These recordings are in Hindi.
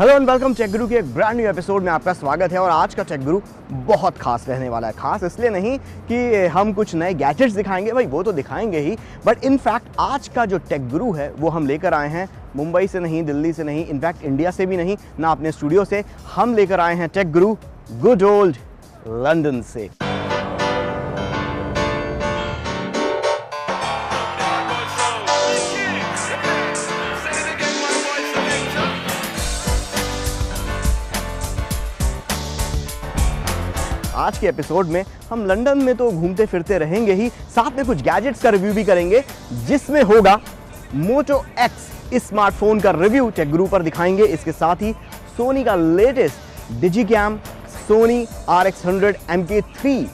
हेलो एंड वेलकम टेक गुरु के एक ब्रांड न्यू एपिसोड में आपका स्वागत है। और आज का टेक गुरु बहुत खास रहने वाला है। खास इसलिए नहीं कि हम कुछ नए गैजेट्स दिखाएंगे, भाई वो तो दिखाएंगे ही, बट इनफैक्ट आज का जो टेक गुरु है वो हम लेकर आए हैं मुंबई से नहीं, दिल्ली से नहीं, इनफैक्ट इंडिया से भी नहीं, ना अपने स्टूडियो से। हम लेकर आए हैं टेक गुरु गुड ओल्ड लंदन से। आज के एपिसोड में हम लंदन में तो घूमते फिरते रहेंगे ही, साथ में कुछ गैजेट्स का रिव्यू भी करेंगे, जिसमें होगा मोटो एक्स स्मार्टफोन का रिव्यू टेक गुरु पर दिखाएंगे। इसके साथ ही सोनी का latest digicam Sony RX100 MK3।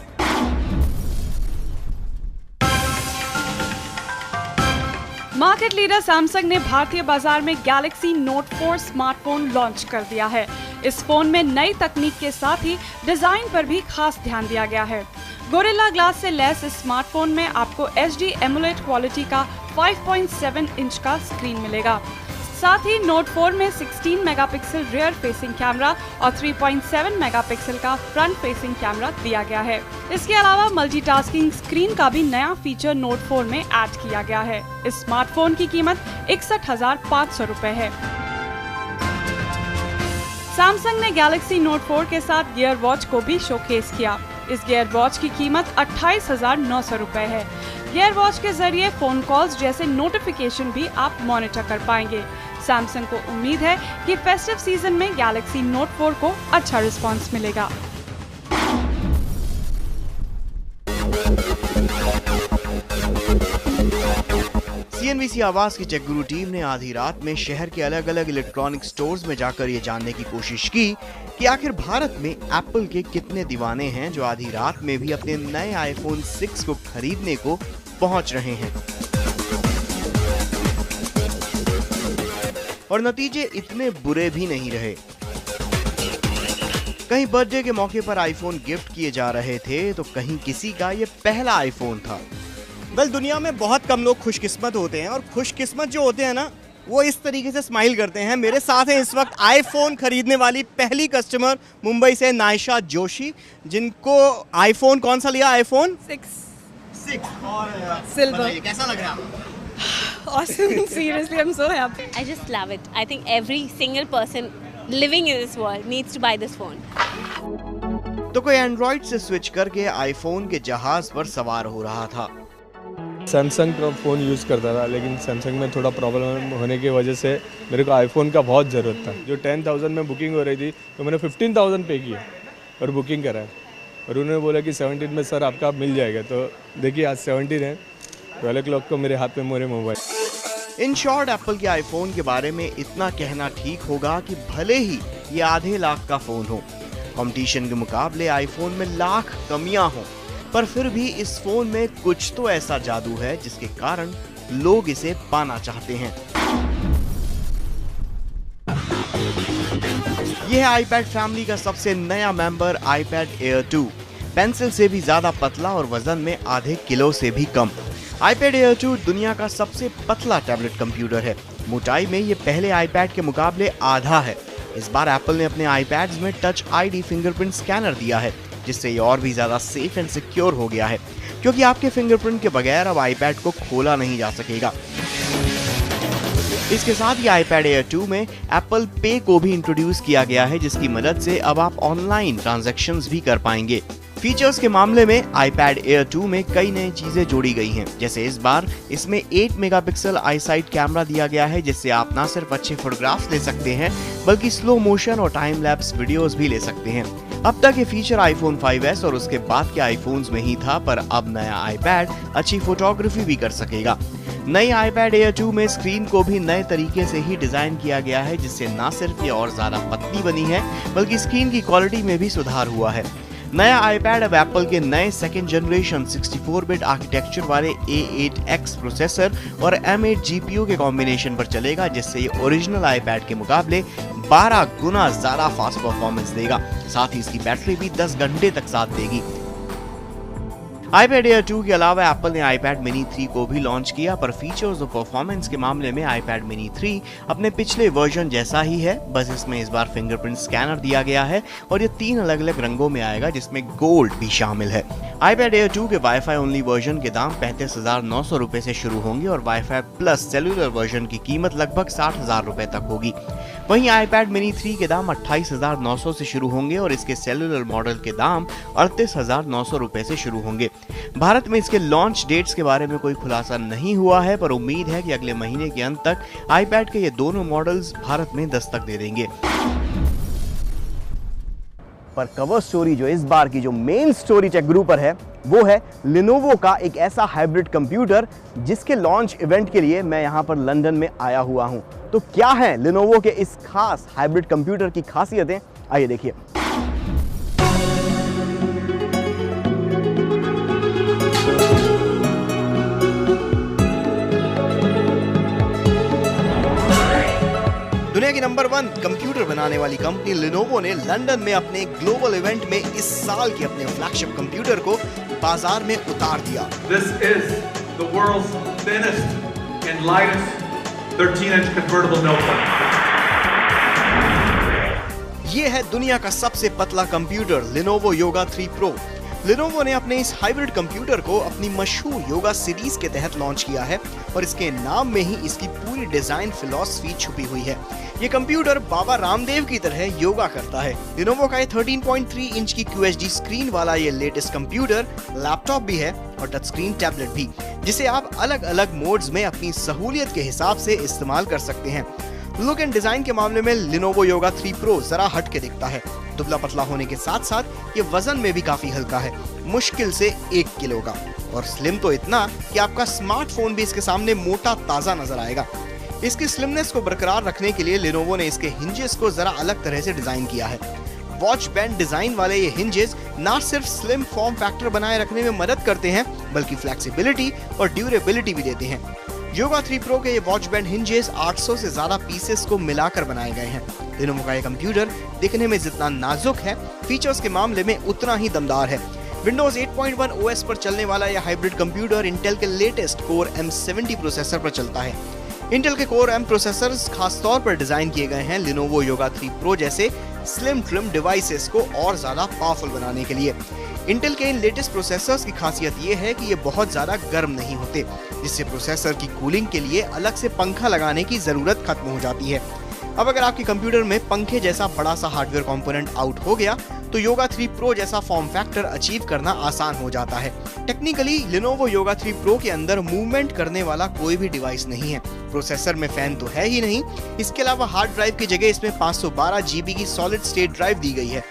Market leader Samsung ने भारतीय बाजार में गैलेक्सी नोट 4 स्मार्टफोन लॉन्च कर दिया है। इस फोन में नई तकनीक के साथ ही डिजाइन पर भी खास ध्यान दिया गया है। गोरिल्ला ग्लास से लैस इस स्मार्टफोन में आपको HD एमुलेट क्वालिटी का 5.7 इंच का स्क्रीन मिलेगा। साथ ही नोट 4 में 16 मेगापिक्सल रियर फेसिंग कैमरा और 3.7 मेगापिक्सल का फ्रंट फेसिंग कैमरा दिया गया है। इसके अलावा मल्टीटास्किंग स्क्रीन का भी नया फीचर नोट 4 में ऐड किया गया है। इस स्मार्टफोन की कीमत 61,500 रुपए है। सैमसंग ने गैलेक्सी नोट 4 के साथ गियर वॉच को भी शोकेस किया। इस गियर वॉच की कीमत 28,900 रुपए है। गियर वॉच के जरिए फोन कॉल्स जैसे नोटिफिकेशन भी आप मॉनिटर कर पाएंगे। सैमसंग को उम्मीद है कि फेस्टिव सीजन में गैलेक्सी नोट 4 को अच्छा रिस्पांस मिलेगा। CNBC आवाज की टेक गुरु टीम ने आधी रात में शहर के अलग अलग इलेक्ट्रॉनिक स्टोर्स में जाकर ये जानने की कोशिश की कि आखिर भारत में एप्पल के कितने दीवाने हैं जो आधी रात में भी अपने नए iPhone 6 को खरीदने को पहुंच रहे हैं। और नतीजे इतने बुरे भी नहीं रहे। कहीं बर्थडे के मौके पर आईफोन गिफ्ट किए जा रहे थे, तो कहीं किसी का ये पहला आईफोन था। दुनिया में बहुत कम लोग खुशकिस्मत होते हैं, और खुशकिस्मत जो होते हैं ना, वो इस तरीके से स्माइल करते हैं। मेरे साथ है इस वक्त आईफोन खरीदने वाली पहली कस्टमर मुंबई से नायशा जोशी, जिनको आईफोन कौन सा लिया? आईफोन 6 और सिल्वर। कैसा लग रहा है? Awesome, seriously, I'm so happy. I just love it. I think every single person living in this world needs to buy this phone. तो कोई एंड्रॉइड से स्विच करके आईफोन के जहाज पर सवार हो रहा था। सैमसंग का फ़ोन यूज़ करता था, लेकिन सैमसंग में थोड़ा प्रॉब्लम होने की वजह से मेरे को आईफोन का बहुत ज़रूरत था। जो 10,000 में बुकिंग हो रही थी, तो मैंने 15,000 पे किया और बुकिंग करा है। और उन्होंने बोला कि 17 में सर आपका मिल जाएगा। तो देखिए आज 17 है, 12 o'clock को मेरे हाथ में मेरे मोबाइल। इन शॉर्ट, एप्पल के आईफोन के बारे में इतना कहना ठीक होगा कि भले ही ये आधे लाख का फ़ोन हो, कंपटीशन के मुकाबले आईफोन में लाख कमियां हों, पर फिर भी इस फोन में कुछ तो ऐसा जादू है जिसके कारण लोग इसे पाना चाहते हैं। यह है iPad फैमिली का सबसे नया मेंबर iPad Air 2। पेंसिल से भी ज्यादा पतला और वजन में आधे किलो से भी कम। iPad Air 2 दुनिया का सबसे पतला टैबलेट कंप्यूटर है। मोटाई में ये पहले iPad के मुकाबले आधा है। इस बार एप्पल ने अपने iPads में टच ID फिंगरप्रिंट स्कैनर दिया है, जिससे ये और भी ज्यादा सेफ एंड सिक्योर हो गया है, क्योंकि आपके फिंगरप्रिंट के बगैर अब iPad को खोला नहीं जा सकेगा। इसके साथ ही iPad Air 2 में Apple Pay को भी इंट्रोड्यूस किया गया है, जिसकी मदद से अब आप ऑनलाइन ट्रांजैक्शंस भी कर पाएंगे। फीचर्स के मामले में iPad Air 2 में कई नई चीजें जोड़ी गई हैं, जैसे इस बार इसमें 8 मेगापिक्सल आईसाइट कैमरा दिया गया है, जिससे आप न सिर्फ अच्छे फोटोग्राफ्स ले सकते हैं, बल्कि स्लो मोशन और टाइम लैप्स वीडियोस भी ले सकते हैं। अब तक ये फीचर iPhone 5s और उसके बाद के आईफोन्स में ही था, पर अब नया iPad अच्छी फोटोग्राफी भी कर सकेगा। नई iPad Air 2 में स्क्रीन को भी नए तरीके से ही डिजाइन किया गया है, जिससे न सिर्फ ये और ज्यादा पतली बनी है, बल्कि स्क्रीन की क्वालिटी में भी सुधार हुआ है। नया iPad अब एप्पल के नए सेकेंड जनरेशन 64-बिट आर्किटेक्चर वाले A8X प्रोसेसर और M8 GPU के कॉम्बिनेशन पर चलेगा, जिससे ये ओरिजिनल iPad के मुकाबले 12 गुना ज्यादा फास्ट परफॉर्मेंस देगा। साथ ही इसकी बैटरी भी 10 घंटे तक साथ देगी। iPad Air 2 के अलावा एप्पल ने iPad mini 3 को भी लॉन्च किया, पर फीचर्स और परफॉर्मेंस के मामले में iPad mini 3 अपने पिछले वर्जन जैसा ही है, बस इसमें इस बार फिंगरप्रिंट स्कैनर दिया गया है और ये 3 अलग-अलग रंगों में आएगा जिसमें गोल्ड भी शामिल है। iPad Air 2 के वाईफाई ओनली वर्जन के दाम 35,900 रुपए से शुरू होंगे और वाईफाई प्लस सेलुलर वर्जन की कीमत लगभग 60,000 रुपए तक होगी। वहीं iPad mini 3 के दाम 28,900 से शुरू होंगे और इसके सेलुलर मॉडल के दाम 38,900 रुपए से शुरू होंगे। भारत में इसके लॉन्च डेट्स के बारे में कोई खुलासा नहीं हुआ है, पर उम्मीद है कि अगले महीने के अंत तक iPad के ये दोनों मॉडल्स भारत में दस्तक दे देंगे। पर कवर स्टोरी जो इस बार की जो मेन स्टोरी टेक गुरु पर है वो है Lenovo का एक ऐसा हाइब्रिड कंप्यूटर जिसके लॉन्च इवेंट के लिए मैं यहाँ पर लंदन में आया हुआ हूँ। तो क्या है Lenovo के इस खास हाइब्रिड कंप्यूटर की खासियतें, आइए देखिए। दुनिया की नंबर 1 कंप्यूटर बनाने वाली कंपनी Lenovo ने लंदन में अपने ग्लोबल इवेंट में इस साल के अपने फ्लैगशिप कंप्यूटर को बाजार में उतार दिया। This is the world's thinnest and lightest 13-inch convertible notebook. ये है दुनिया का सबसे पतला computer Lenovo Yoga 3 Pro। Lenovo ने अपने इस हाइब्रिड कंप्यूटर को अपनी मशहूर योगा सीरीज के तहत लॉन्च किया है और इसके नाम में ही इसकी पूरी डिजाइन फिलॉसफी छुपी हुई है। ये कंप्यूटर बाबा रामदेव की तरह योगा करता है। Lenovo का ये 13.3 इंच की QHD स्क्रीन वाला ये लेटेस्ट कंप्यूटर लैपटॉप भी है और टच स्क्रीन टैबलेट भी, जिसे आप अलग अलग मोड्स में अपनी सहूलियत के हिसाब से इस्तेमाल कर सकते हैं। लुक एंड डिजाइन के मामले में Lenovo Yoga 3 Pro जरा हट के दिखता है। दुबला पतला होने के साथ साथ ये वजन में भी काफी हल्का है, मुश्किल से 1 किलो का, और स्लिम तो इतना कि आपका स्मार्टफोन भी इसके सामने मोटा ताजा नजर आएगा। इसकी स्लिमनेस को बरकरार रखने के लिए Lenovo ने इसके हिंजेस को जरा अलग तरह से डिजाइन किया है। वॉच बैंड डिजाइन वाले ये हिंजेस ना सिर्फ स्लिम फॉर्म फैक्टर बनाए रखने में मदद करते हैं, बल्कि फ्लेक्सिबिलिटी और ड्यूरेबिलिटी भी देते हैं। Yoga 3 Pro के ये वॉच बैंड हिंजेस 800 से ज्यादा पीसेस को मिलाकर बनाए गए हैं। Lenovo का ये कंप्यूटर दिखने में जितना नाजुक है, फीचर्स के मामले में उतना ही दमदार है। Windows 8.1 OS पर चलने वाला यह हाइब्रिड कंप्यूटर इंटेल के लेटेस्ट Core M70 प्रोसेसर पर चलता है। इंटेल के Core M प्रोसेसर्स खास तौर पर डिजाइन किए गए हैं Lenovo Yoga 3 Pro जैसे स्लिम ट्रिम डिवाइसेस को और ज्यादा पावरफुल बनाने के लिए। इंटेल के इन लेटेस्ट प्रोसेसर्स की खासियत ये है कि ये बहुत ज्यादा गर्म नहीं होते, जिससे प्रोसेसर की कूलिंग के लिए अलग से पंखा लगाने की जरूरत खत्म हो जाती है। अब अगर आपके कंप्यूटर में पंखे जैसा बड़ा सा हार्डवेयर कंपोनेंट आउट हो गया तो Yoga 3 Pro जैसा फॉर्म फैक्टर अचीव करना आसान हो जाता है। टेक्निकली Lenovo Yoga 3 Pro के अंदर मूवमेंट करने वाला कोई भी डिवाइस नहीं है। प्रोसेसर में फैन तो है ही नहीं, इसके अलावा हार्ड ड्राइव की जगह इसमें 512 GB की सॉलिड स्टेट ड्राइव दी गई है,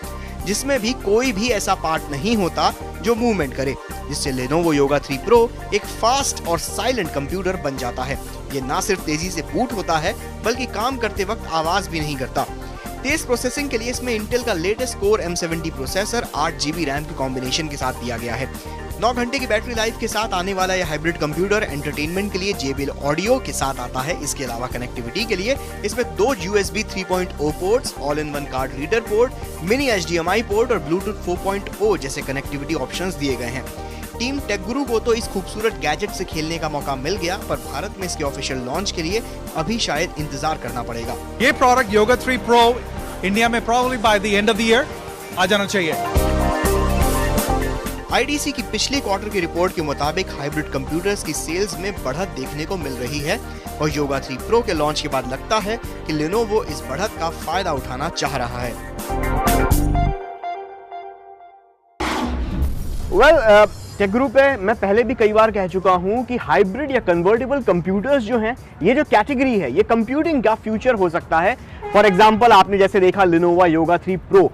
जिसमें भी कोई भी ऐसा पार्ट नहीं होता जो मूवमेंट करे, जिससे Lenovo Yoga 3 Pro एक फास्ट और साइलेंट कंप्यूटर बन जाता है। ये ना सिर्फ तेजी से बूट होता है, बल्कि काम करते वक्त आवाज भी नहीं करता। तेज प्रोसेसिंग के लिए इसमें इंटेल का latest Core M70 processor 8 GB RAM के कॉम्बिनेशन के साथ दिया गया है। 9 घंटे की बैटरी लाइफ के साथ आने वाला यह हाइब्रिड कंप्यूटर एंटरटेनमेंट के लिए JBL ऑडियो के साथ आता है। इसके अलावा कनेक्टिविटी के लिए इसमें 2 USB 3.0 ports, all in one card reader port, mini HDMI port और Bluetooth 4.0 जैसे कनेक्टिविटी ऑप्शंस दिए गए हैं। टीम टेक गुरु को तो इस खूबसूरत गैजेट से खेलने का मौका मिल गया, पर भारत में इसके ऑफिशियल लॉन्च के लिए अभी शायद इंतजार करना पड़ेगा। ये प्रोडक्ट Yoga 3 Pro इंडिया में probably by the end of the year आ जाना चाहिए। IDC की पिछले क्वार्टर की रिपोर्ट के मुताबिक हाइब्रिड कंप्यूटर्स की सेल्स में बढ़त देखने को मिल रही है और Yoga 3 Pro के लॉन्च के बाद लगता है कि Lenovo इस बढ़त का फायदा उठाना चाह रहा है। टेक गुरु पे मैं पहले भी कई बार कह चुका हूं कि हाइब्रिड या कन्वर्टेबल कंप्यूटर्स जो हैं, ये जो कैटेगरी है, ये कंप्यूटिंग का फ्यूचर हो सकता है। फॉर एग्जांपल आपने जैसे देखा Lenovo Yoga 3 Pro,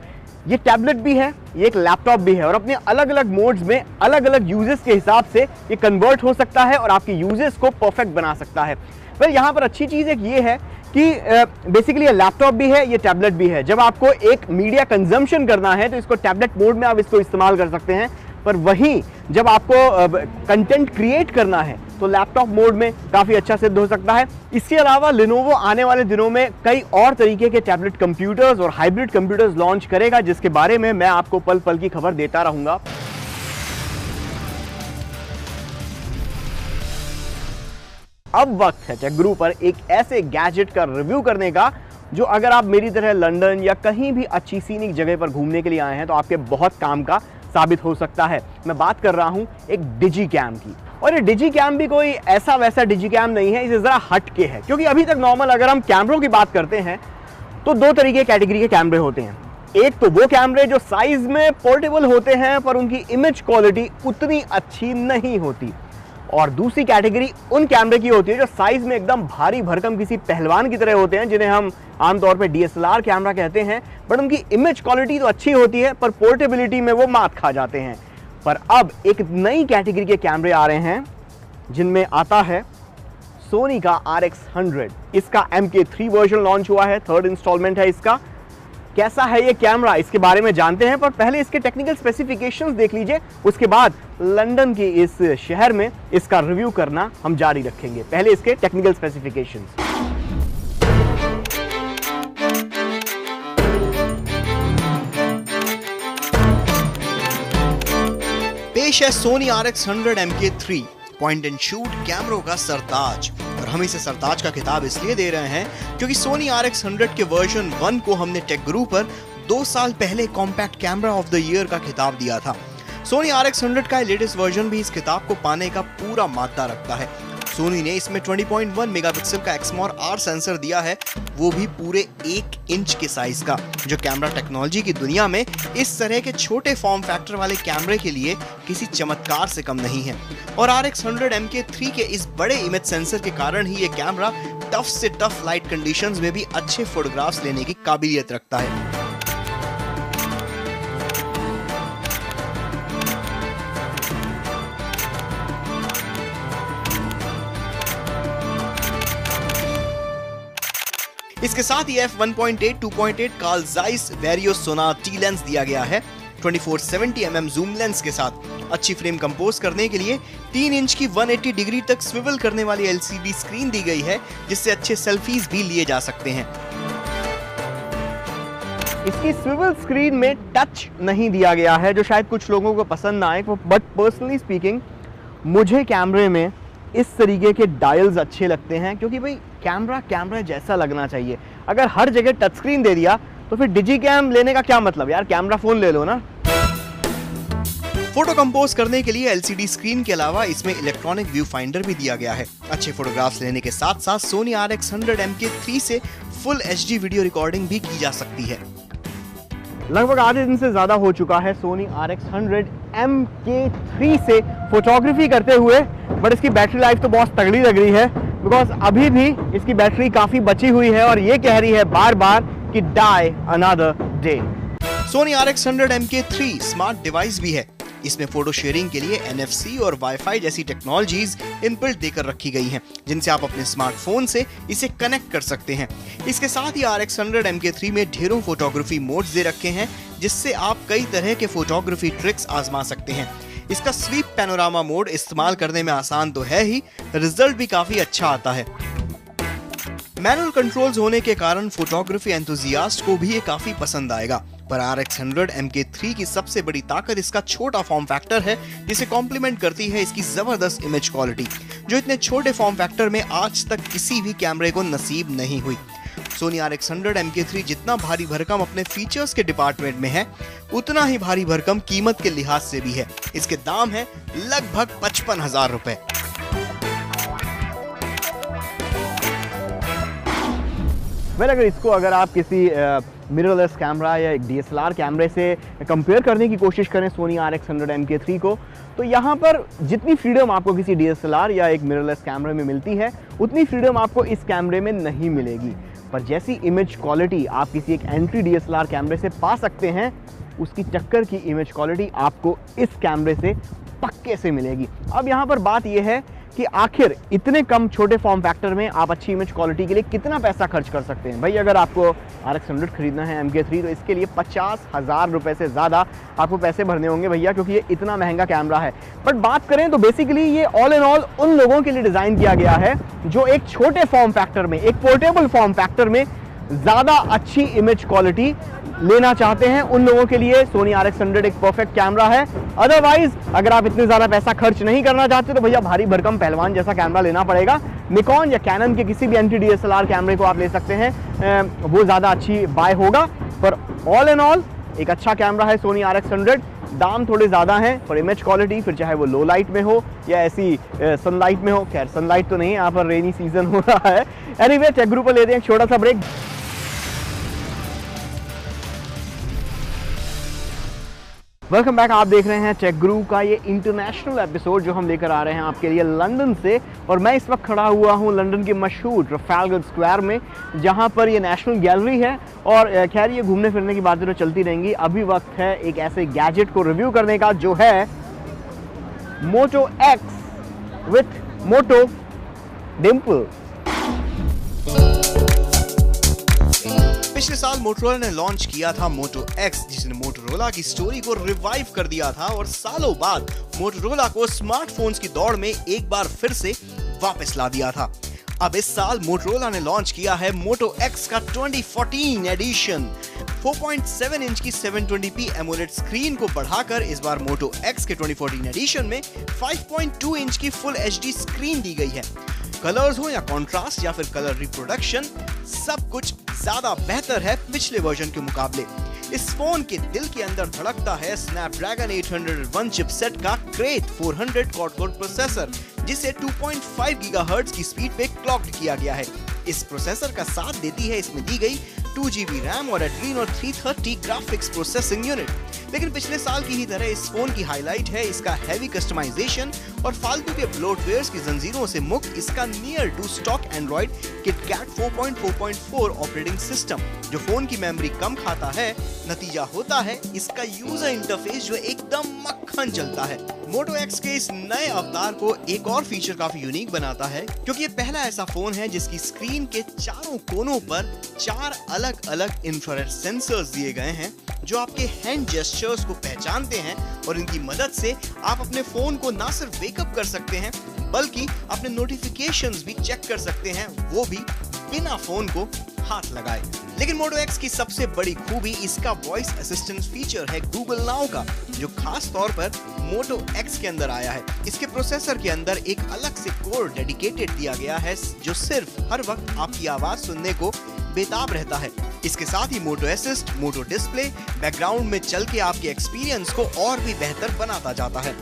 ये टैबलेट भी है, ये एक लैपटॉप भी है और अपने अलग अलग मोड्स में अलग अलग यूजेस के हिसाब से ये कन्वर्ट हो सकता है और आपके यूजेस को परफेक्ट बना सकता है। पर यहाँ पर अच्छी चीज़ एक ये है कि बेसिकली ये लैपटॉप भी है, ये टैबलेट भी है। जब आपको एक मीडिया कंजम्पशन करना है तो इसको टैबलेट मोड में आप इसको इस्तेमाल कर सकते हैं, पर वहीं जब आपको कंटेंट क्रिएट करना है तो लैपटॉप मोड में काफ़ी अच्छा सिद्ध हो सकता है। इसके अलावा Lenovo आने वाले दिनों में कई और तरीके के टैबलेट कंप्यूटर्स और हाइब्रिड कंप्यूटर्स लॉन्च करेगा, जिसके बारे में मैं आपको पल पल की खबर देता रहूँगा। अब वक्त है टेक गुरु पर एक ऐसे गैजेट का रिव्यू करने का जो अगर आप मेरी तरह लंदन या कहीं भी अच्छी सीनिक जगह पर घूमने के लिए आए हैं तो आपके बहुत काम का साबित हो सकता है। मैं बात कर रहा हूं एक डिजी कैम की, और ये डिजी कैम भी कोई ऐसा वैसा डिजी कैम नहीं है, इसे जरा हट के है। क्योंकि अभी तक नॉर्मल अगर हम कैमरों की बात करते हैं तो दो तरीके कैटेगरी के कैमरे होते हैं। एक तो वो कैमरे जो साइज में पोर्टेबल होते हैं पर उनकी इमेज क्वालिटी उतनी अच्छी नहीं होती, और दूसरी कैटेगरी उन कैमरे की होती है जो साइज में एकदम भारी भरकम किसी पहलवान की तरह होते हैं, जिन्हें हम आमतौर पे DSLR कैमरा कहते हैं। बट उनकी इमेज क्वालिटी तो अच्छी होती है पर पोर्टेबिलिटी में वो मात खा जाते हैं। पर अब एक नई कैटेगरी के कैमरे आ रहे हैं जिनमें आता है सोनी का RX100। इसका MK3 वर्जन लॉन्च हुआ है, 3rd इंस्टॉलमेंट है इसका। कैसा है ये कैमरा, इसके बारे में जानते हैं, पर पहले इसके टेक्निकल स्पेसिफिकेशंस देख लीजिए, उसके बाद लंदन के इस शहर में इसका रिव्यू करना हम जारी रखेंगे। पहले इसके टेक्निकल स्पेसिफिकेशंस। पेश है Soni RX100 MK3 point and shoot कैमरों का सरताज। और हम इसे सरताज का खिताब इसलिए दे रहे हैं क्योंकि सोनी RX100 के वर्जन 1 को हमने टेक गुरु पर 2 साल पहले compact camera off the year का खिताब दिया था। सोनी RX100 का लेटेस्ट वर्जन भी इस खिताब को पाने का पूरा मादा रखता है। सोनी ने इसमें 20.1 मेगापिक्सल का XMOR-R सेंसर दिया है, वो भी पूरे 1 इंच के साइज का, जो कैमरा टेक्नोलॉजी की दुनिया में इस तरह के छोटे फॉर्म फैक्टर वाले कैमरे के लिए किसी चमत्कार से कम नहीं है। और RX100 MK3 के इस बड़े इमेज सेंसर के कारण ही ये कैमरा टफ से टफ लाइट कंडीशंस में भी अच्छे फोटोग्राफ्स लेने की काबिलियत रखता है। इसके साथ ही f1.8 2.8 कार्ल ज़ाइस वेरियो सोनार टी लेंस दिया गया है। 2470 mm जूम लेंस के साथ अच्छी फ्रेम कंपोज करने के लिए 3 इंच की 180 डिग्री तक स्विवल करने वाली LCD स्क्रीन दी गई है, जिससे अच्छे सेल्फीज भी लिए जा सकते हैं। इसकी स्विवल स्क्रीन में टच नहीं दिया गया है, जो शायद कुछ लोगों को पसंद ना आए, बट पर्सनली स्पीकिंग मुझे कैमरे में इस तरीके के डायल्स अच्छे लगते हैं, क्योंकि भाई कैमरा जैसा लगना चाहिए। अगर हर जगह टच स्क्रीन दे दिया तो फिर डिजी कैम लेने का क्या मतलब यार, कैमरा फोन ले लो ना। फोटो कंपोज करने के लिए LCD स्क्रीन के अलावा इसमें इलेक्ट्रॉनिक व्यू फाइंडर भी दिया गया है। अच्छे फोटोग्राफ्स लेने के साथ साथ सोनी RX100 MK3 से फुल HD वीडियो रिकॉर्डिंग भी की जा सकती है। लगभग आधे दिन से ज्यादा हो चुका है सोनी RX100 MK3 से फोटोग्राफी करते हुए, बट इसकी बैटरी लाइफ तो बहुत तगड़ी लग रही है, बिकॉज अभी भी इसकी बैटरी काफी बची हुई है और ये कह रही है बार बार कि die another day. Sony RX100 MK3 smart device भी है। इसमें फोटो शेयरिंग के लिए NFC और वाईफाई जैसी टेक्नोलॉजीज इनबिल्ट देकर रखी गई हैं, जिनसे आप अपने स्मार्टफोन से इसे कनेक्ट कर सकते हैं। इसके साथ ही RX100 MK3 में ढेरों फोटोग्राफी मोड्स दे रखे हैं, जिससे आप कई तरह के फोटोग्राफी ट्रिक्स आजमा सकते हैं। इसका स्वीप पैनोरामा मोड इस्तेमाल करने में आसान तो है ही, रिजल्ट भी काफी अच्छा आता है। मैनुअल कंट्रोल्स होने के कारण फोटोग्राफी एंथुजियास्ट को भी ये काफी पसंद आएगा। पर RX100 MK3 की सबसे बड़ी ताकत इसका छोटा फॉर्म फैक्टर है, जिसे कॉम्प्लीमेंट करती है इसकी जबरदस्त इमेज क्वालिटी, जो इतने छोटे फॉर्म फैक्टर में आज तक किसी भी कैमरे को नसीब नहीं हुई। सोनी RX100 MK3 जितना भारी भरकम अपने फीचर्स के डिपार्टमेंट में है, उतना ही भारी भरकम कीमत के लिहाज से भी है। इसके दाम है लगभग 55,000 रुपए। अगर आप किसी मिररलेस कैमरा या एक DSLR कैमरे से कंपेयर करने की कोशिश करें सोनी RX100 MK3 को, तो यहाँ पर जितनी फ्रीडम आपको किसी DSLR या एक मिररलेस कैमरे में मिलती है, उतनी फ्रीडम आपको इस कैमरे में नहीं मिलेगी। पर जैसी इमेज क्वालिटी आप किसी एक एंट्री DSLR कैमरे से पा सकते हैं, उसकी टक्कर की इमेज क्वालिटी आपको इस कैमरे से पक्के से मिलेगी। अब यहाँ पर बात यह है कि आखिर इतने कम छोटे फॉर्म फैक्टर में आप अच्छी इमेज क्वालिटी के लिए कितना पैसा खर्च कर सकते हैं। भाई अगर आपको RX100 खरीदना है MK3, तो इसके लिए 50,000 रुपए से ज़्यादा आपको पैसे भरने होंगे भैया, क्योंकि ये इतना महंगा कैमरा है। बट बात करें तो बेसिकली ये ऑल एंड ऑल उन लोगों के लिए डिज़ाइन किया गया है जो एक छोटे फॉर्म फैक्टर में, एक पोर्टेबल फॉर्म फैक्टर में ज़्यादा अच्छी इमेज क्वालिटी लेना चाहते हैं उन लोगों के लिए Sony RX100 एक परफेक्ट कैमरा है। अदरवाइज अगर आप इतने ज़्यादा पैसा खर्च नहीं करना चाहते तो भैया भारी भरकम पहलवान जैसा कैमरा लेना पड़ेगा। निकॉन या कैनन के किसी भी एंटी DSLR कैमरे को आप ले सकते हैं, वो ज़्यादा अच्छी बाय होगा। पर ऑल एंड ऑल एक अच्छा कैमरा है Sony RX100। दाम थोड़े ज़्यादा हैं पर इमेज क्वालिटी फिर चाहे वो लो लाइट में हो या ऐसी सनलाइट में हो, खैर सनलाइट तो नहीं, यहाँ पर रेनी सीजन हो रहा है। एनीवे टेक गुरु पर लेते हैं एक छोटा सा ब्रेक। वेलकम बैक, आप देख रहे हैं टेक गुरु का ये इंटरनेशनल एपिसोड जो हम लेकर आ रहे हैं आपके लिए लंदन से। और मैं इस वक्त खड़ा हुआ हूँ लंदन के मशहूर ट्रफालगर स्क्वायर में, जहाँ पर ये नेशनल गैलरी है। और खैर ये घूमने फिरने की बातें तो चलती रहेंगी, अभी वक्त है एक ऐसे गैजेट को रिव्यू करने का जो है मोटो एक्स विथ मोटो डिम्पल। पिछले साल मोटोरोला ने लॉन्च किया था मोटो एक्स, जिसने मोटोरोला की स्टोरी को रिवाइव कर दिया था और सालों बाद मोटोरोला को स्मार्टफोन्स की दौड़ में एक बार फिर से वापस ला दिया था। अब इस साल मोटोरोला ने लॉन्च किया है मोटो एक्स का 2014 एडिशन। 4.7 इंच की 720p एमोलेड स्क्रीन को बढ़ाकर इस बार मोटो एक्स के 2014 एडिशन में 5.2 इंच की फुल एचडी स्क्रीन दी गई है। कलर्स हो या कॉन्ट्रास्ट या फिर कलर रिप्रोडक्शन, सब कुछ ज्यादा बेहतर है पिछले वर्जन के मुकाबले। इस फोन के दिल के अंदर धड़कता है स्नैपड्रैगन 801 चिपसेट का क्रेट 400 क्वाड-कोर प्रोसेसर, जिसे 2.5 गीगाहर्ट्ज की स्पीड पे क्लॉक्ड किया गया है। इस प्रोसेसर का साथ देती है इसमें दी गई 2GB रैम और Adreno 330 ग्राफिक्स प्रोसेसिंग यूनिट। लेकिन पिछले साल की ही तरह इस फोन की हाईलाइट है इसका हैवी कस्टमाइजेशन और फालतू के ब्लोटवेयर्स की जंजीरों से मुक्त इसका near to stock Android KitKat 4.4.4 operating system, जो फोन की मेमोरी कम खाता है। नतीजा होता है इसका यूजर इंटरफेस जो एकदम मक्खन चलता है। मोटो एक्स के इस नए अवतार को एक और फीचर काफी यूनिक बनाता है, क्योंकि ये पहला ऐसा फोन है जिसकी स्क्रीन के चारों कोनों पर 4 अलग अलग इंफ्रारेड सेंसर्स दिए गए हैं जो आपके हैंड जेस्चर्स को पहचानते हैं और इनकी मदद से आप अपने फोन को ना सिर्फ वेकअप कर सकते हैं बल्कि अपने नोटिफिकेशंस भी चेक कर सकते हैं, वो भी बिना फोन को हाथ लगाए। लेकिन मोटो एक्स की सबसे बड़ी खूबी इसका वॉइस असिस्टेंस फीचर है गूगल नाउ का, जो खास तौर पर मोटो एक्स के अंदर आया है। इसके प्रोसेसर के अंदर एक अलग से कोर डेडिकेटेड दिया गया है जो सिर्फ हर वक्त आपकी आवाज सुनने को बेताब रहता है। इसके साथ ही मोटो असिस्ट, मोटो डिस्प्ले बैकग्राउंड में चल के आपके एक्सपीरियंस को और भी बेहतर बनाता जाता है।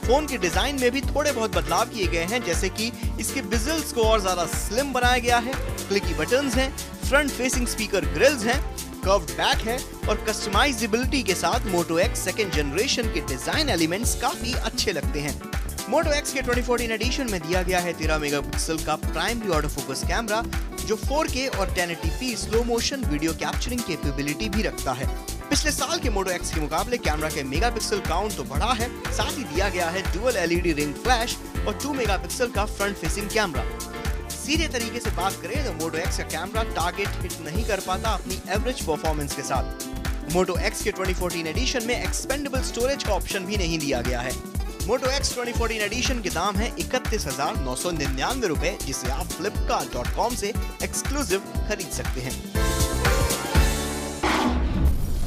फोन के डिजाइन में भी थोड़े बहुत बदलाव किए गए हैं, जैसे कि इसके बिजल्स को और ज्यादा स्लिम बनाया गया है, क्लिकी बटन्स हैं, फ्रंट फेसिंग स्पीकर ग्रिल्स हैं, कर्व्ड बैक है और कस्टमाइजेबिलिटी के साथ मोटो एक्स सेकंड जनरेशन के डिजाइन एलिमेंट्स काफी अच्छे लगते हैं। मोटो एक्स के 2014 एडिशन में दिया गया है 13 मेगापिक्सल का प्राइमरी ऑटो फोकस कैमरा, जो 4K और 1080p slow motion video capturing capability भी रखता है। पिछले साल के मोटो एक्स के मुकाबले कैमरा के मेगापिक्सल काउंट तो बढ़ा है, साथ ही दिया गया है डुअल LED रिंग फ्लैश और 2 मेगापिक्सल का फ्रंट फेसिंग कैमरा। सीधे तरीके से बात करें तो मोटो एक्स का कैमरा टारगेट हिट नहीं कर पाता अपनी एवरेज परफॉर्मेंस के साथ। मोटो एक्स के 2014 एडिशन में एक्सपेंडेबल स्टोरेज का ऑप्शन भी नहीं दिया गया है। मोटो एक्स 2014 एडिशन के दाम है 31,999 रुपए, जिसे आप flipkart.com से एक्सक्लूसिव खरीद सकते हैं।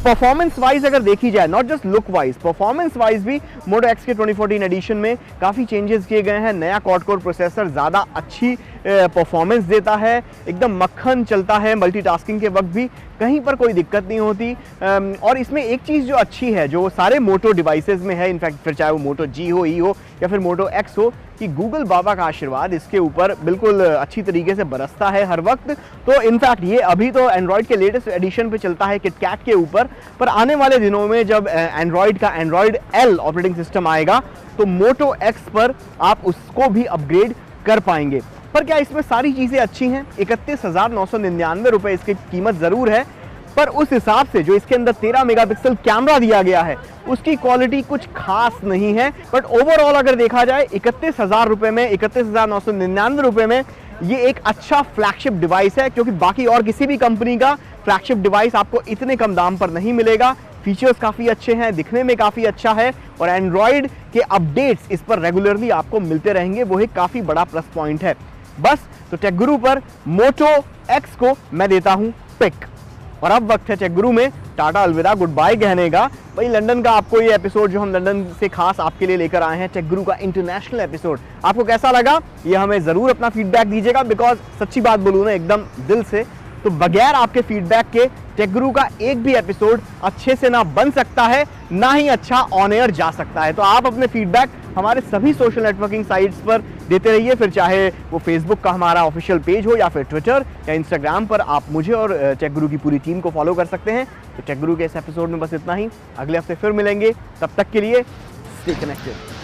परफॉर्मेंस वाइज अगर देखी जाए, not just look wise, performance wise भी मोटो एक्स के 2014 एडिशन में काफ़ी चेंजेस किए गए हैं। नया क्वाड-कोर प्रोसेसर ज़्यादा अच्छी परफॉर्मेंस देता है, एकदम मक्खन चलता है, मल्टीटास्किंग के वक्त भी कहीं पर कोई दिक्कत नहीं होती। और इसमें एक चीज़ जो अच्छी है, जो सारे मोटो डिवाइसेस में है, इनफैक्ट फिर चाहे वो मोटो जी हो, ई हो या फिर मोटो एक्स हो, कि गूगल बाबा का आशीर्वाद इसके ऊपर बिल्कुल अच्छी तरीके से बरसता है हर वक्त। तो इनफैक्ट ये अभी तो एंड्रॉयड के लेटेस्ट एडिशन पे चलता है KitKat के ऊपर, पर आने वाले दिनों में जब एंड्रॉयड का एंड्रॉयड L ऑपरेटिंग सिस्टम आएगा तो मोटो एक्स पर आप उसको भी अपग्रेड कर पाएंगे। पर क्या इसमें सारी चीज़ें अच्छी हैं? 31,999 रुपये इसकी कीमत ज़रूर है, पर उस हिसाब से जो इसके अंदर 13 मेगापिक्सल कैमरा दिया गया है उसकी क्वालिटी कुछ खास नहीं है। बट ओवरऑल अगर देखा जाए 31,000 रुपये में, 31,999 रुपये में ये एक अच्छा फ्लैगशिप डिवाइस है, क्योंकि बाकी और किसी भी कंपनी का फ्लैगशिप डिवाइस आपको इतने कम दाम पर नहीं मिलेगा। फीचर्स काफ़ी अच्छे हैं, दिखने में काफ़ी अच्छा है और एंड्रॉयड के अपडेट्स इस पर रेगुलरली आपको मिलते रहेंगे, वो एक काफ़ी बड़ा प्लस पॉइंट है। बस तो टेक गुरु पर मोटो एक्स को मैं देता हूं पिक। और अब वक्त है टेक गुरु में टाटा अलविदा गुड बाय कहने का। भाई लंदन का आपको ये एपिसोड जो हम लंदन से खास आपके लिए लेकर आए हैं, टेक गुरु का इंटरनेशनल एपिसोड, आपको कैसा लगा ये हमें ज़रूर अपना फीडबैक दीजिएगा। बिकॉज सच्ची बात बोलूँ ना एकदम दिल से, तो बगैर आपके फीडबैक के टेक गुरु का एक भी एपिसोड अच्छे से ना बन सकता है, ना ही अच्छा ऑन एयर जा सकता है। तो आप अपने फीडबैक हमारे सभी सोशल नेटवर्किंग साइट्स पर देते रहिए, फिर चाहे वो फेसबुक का हमारा ऑफिशियल पेज हो या फिर ट्विटर या इंस्टाग्राम पर आप मुझे और टेक गुरु की पूरी टीम को फॉलो कर सकते हैं। तो टेक गुरु के इस एपिसोड में बस इतना ही, अगले हफ्ते फिर मिलेंगे, तब तक के लिए स्टे कनेक्टेड।